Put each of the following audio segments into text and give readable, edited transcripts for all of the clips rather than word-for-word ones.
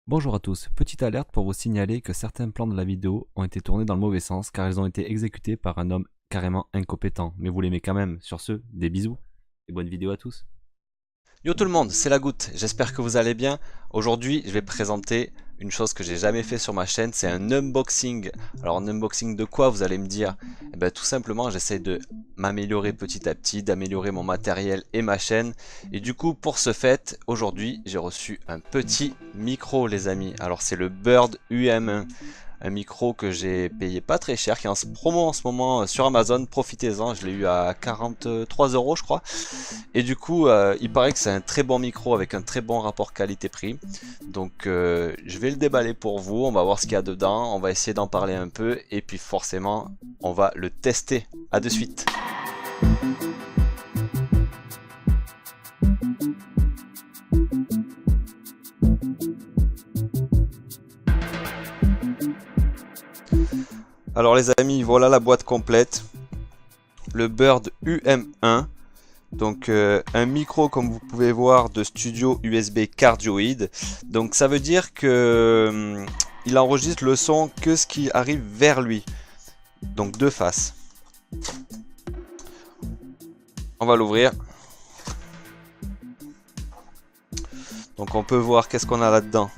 Bonjour à tous, petite alerte pour vous signaler que certains plans de la vidéo ont été tournés dans le mauvais sens car ils ont été exécutés par un homme carrément incompétent. Mais vous l'aimez quand même, sur ce, des bisous et bonne vidéo à tous. Yo tout le monde, c'est la goutte, j'espère que vous allez bien. Aujourd'hui je vais présenter une chose que j'ai jamais fait sur ma chaîne, c'est un unboxing. Alors un unboxing de quoi, vous allez me dire? Eh ben, tout simplement j'essaie de m'améliorer petit à petit, d'améliorer mon matériel et ma chaîne. Et du coup pour ce fait, aujourd'hui j'ai reçu un petit micro les amis. Alors c'est le Bird UM1. Un micro que j'ai payé pas très cher, qui est en promo en ce moment sur Amazon, profitez-en, je l'ai eu à 43 € je crois. Et du coup, il paraît que c'est un très bon micro avec un très bon rapport qualité-prix. Donc je vais le déballer pour vous, on va voir ce qu'il y a dedans, on va essayer d'en parler un peu, et puis forcément, on va le tester. À de suite. Alors les amis, voilà la boîte complète. Le Bird UM1. Donc un micro comme vous pouvez voir de studio USB cardioïde. Donc ça veut dire que il enregistre le son que ce qui arrive vers lui. Donc deux faces. On va l'ouvrir. Donc on peut voir qu'est-ce qu'on a là-dedans.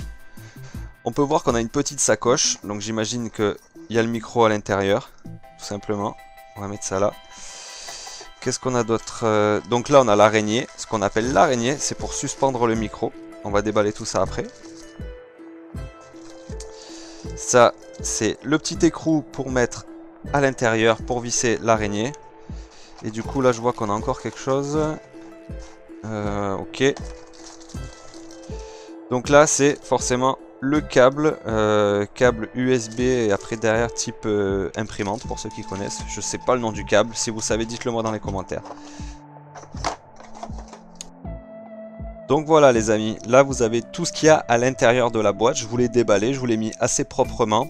On peut voir qu'on a une petite sacoche. Donc j'imagine qu'il y a le micro à l'intérieur. Tout simplement. On va mettre ça là. Qu'est-ce qu'on a d'autre? Donc là on a l'araignée. Ce qu'on appelle l'araignée, c'est pour suspendre le micro. On va déballer tout ça après. Ça, c'est le petit écrou pour mettre à l'intérieur, pour visser l'araignée. Et du coup là je vois qu'on a encore quelque chose. Ok. Donc là c'est forcément le câble, câble USB et après derrière type imprimante pour ceux qui connaissent. Je sais pas le nom du câble, si vous savez dites-le moi dans les commentaires. Donc voilà les amis, là vous avez tout ce qu'il y a à l'intérieur de la boîte. Je vous l'ai déballé, je vous l'ai mis assez proprement.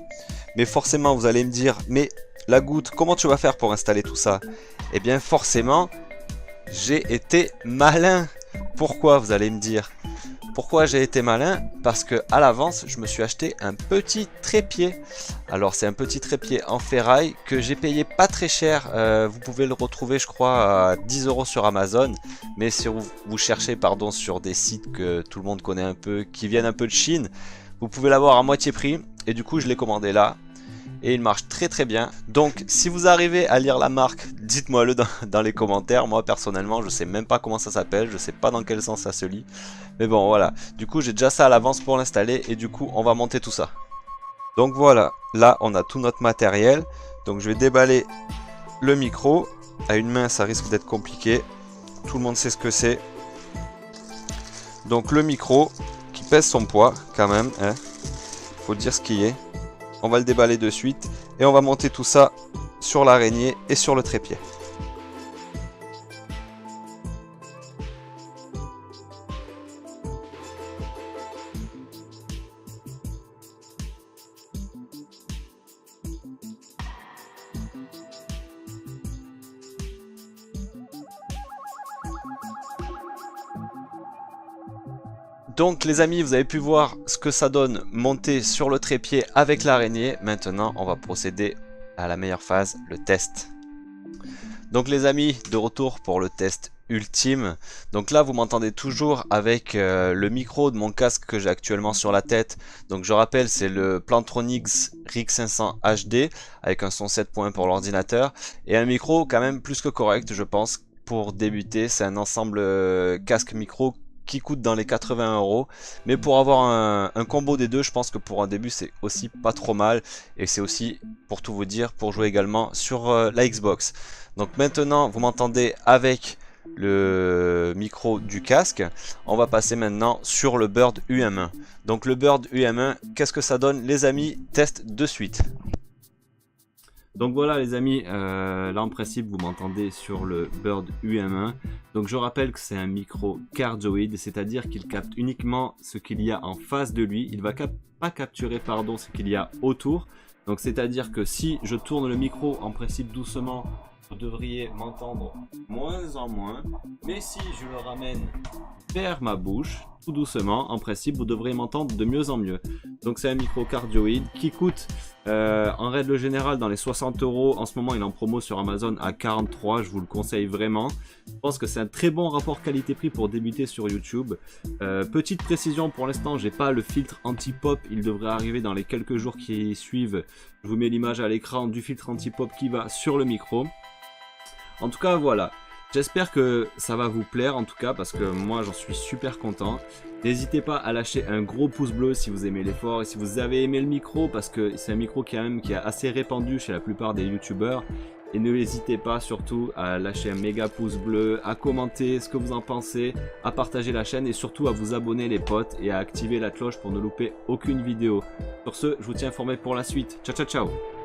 Mais forcément vous allez me dire, mais la goutte, comment tu vas faire pour installer tout ça? Eh bien forcément, j'ai été malin. Pourquoi vous allez me dire? Pourquoi j'ai été malin? Parce que à l'avance, je me suis acheté un petit trépied. Alors c'est un petit trépied en ferraille que j'ai payé pas très cher. Vous pouvez le retrouver, je crois, à 10 € sur Amazon. Mais si vous cherchez, pardon, sur des sites que tout le monde connaît un peu, qui viennent un peu de Chine, vous pouvez l'avoir à moitié prix. Et du coup, je l'ai commandé là. Et il marche très très bien. Donc si vous arrivez à lire la marque, dites-moi le dans les commentaires. Moi personnellement je sais même pas comment ça s'appelle, je sais pas dans quel sens ça se lit. Mais bon voilà, du coup j'ai déjà ça à l'avance pour l'installer et du coup on va monter tout ça. Donc voilà, là on a tout notre matériel. Donc je vais déballer le micro. À une main ça risque d'être compliqué. Tout le monde sait ce que c'est. Donc le micro qui pèse son poids quand même, hein. Faut dire ce qui est. On va le déballer de suite et on va monter tout ça sur l'araignée et sur le trépied. Donc les amis, vous avez pu voir ce que ça donne monter sur le trépied avec l'araignée. Maintenant, on va procéder à la meilleure phase, le test. Donc les amis, de retour pour le test ultime. Donc là, vous m'entendez toujours avec le micro de mon casque que j'ai actuellement sur la tête. Donc je rappelle, c'est le Plantronics RIC500 HD avec un son 7.1 pour l'ordinateur. Et un micro quand même plus que correct, je pense, pour débuter. C'est un ensemble casque micro qui coûte dans les 80 €, mais pour avoir un combo des deux, je pense que pour un début c'est aussi pas trop mal, et c'est aussi, pour tout vous dire, pour jouer également sur la Xbox. Donc maintenant vous m'entendez avec le micro du casque. On va passer maintenant sur le Bird UM1. Donc le Bird UM1, qu'est-ce que ça donne les amis? Test de suite. Donc voilà les amis, là en principe vous m'entendez sur le Bird UM1. Donc je rappelle que c'est un micro cardioïde, c'est-à-dire qu'il capte uniquement ce qu'il y a en face de lui. Il ne va pas capturer ce qu'il y a autour. Donc c'est-à-dire que si je tourne le micro en principe doucement vous devriez m'entendre moins en moins. Mais si je le ramène vers ma bouche, tout doucement, en principe, vous devrez m'entendre de mieux en mieux. Donc c'est un micro cardioïde qui coûte en règle générale dans les 60 €. En ce moment, il est en promo sur Amazon à 43. Je vous le conseille vraiment. Je pense que c'est un très bon rapport qualité-prix pour débuter sur YouTube. Petite précision, pour l'instant, j'ai pas le filtre anti-pop. Il devrait arriver dans les quelques jours qui suivent. Je vous mets l'image à l'écran du filtre anti-pop qui va sur le micro. En tout cas, voilà. J'espère que ça va vous plaire en tout cas parce que moi j'en suis super content. N'hésitez pas à lâcher un gros pouce bleu si vous aimez l'effort et si vous avez aimé le micro parce que c'est un micro qui est assez répandu chez la plupart des youtubeurs. Et n'hésitez pas surtout à lâcher un méga pouce bleu, à commenter ce que vous en pensez, à partager la chaîne et surtout à vous abonner les potes et à activer la cloche pour ne louper aucune vidéo. Sur ce, je vous tiens informé pour la suite. Ciao ciao ciao.